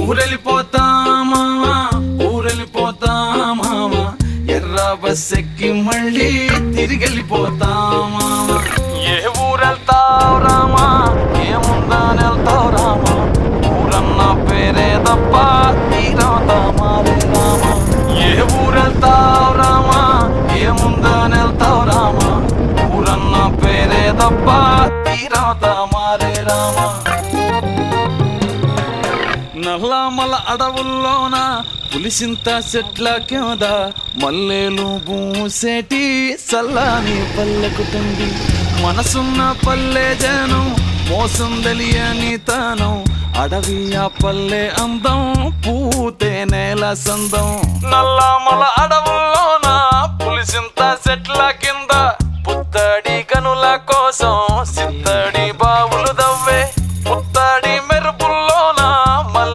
ఊరెళ్ళిపోతామా ఊరెళ్ళిపోతామా ఎర్ర బస్ ఎక్కి మళ్ళీ తిరిగెళ్ళిపోతామా ఏ ఊరెళ్తావు రామా ఏముందని వెళ్తావు రామా ఊరన్న పేరే తప్ప తీరవుతామా రే రామా ఏ ఊరెళ్తావు రామా ఏముందని వెళ్తావు రామా ఊరన్న పేరే తప్ప తీరవుతామా రే రామా నల్లమల అడవుల్లోన పులిసింత చెట్ల కింద మల్లెలు పూసేటి సల్లాని పల్లెకుతుంది మనసున్న పల్లె జనం మోసం తెలియని తనం అడవి ఆ పల్లె అందం పూతే నేల సందం నల్లమల అడవుల్లోన పులిసింత చెట్ల కింద పుత్తడి కనుల కోసం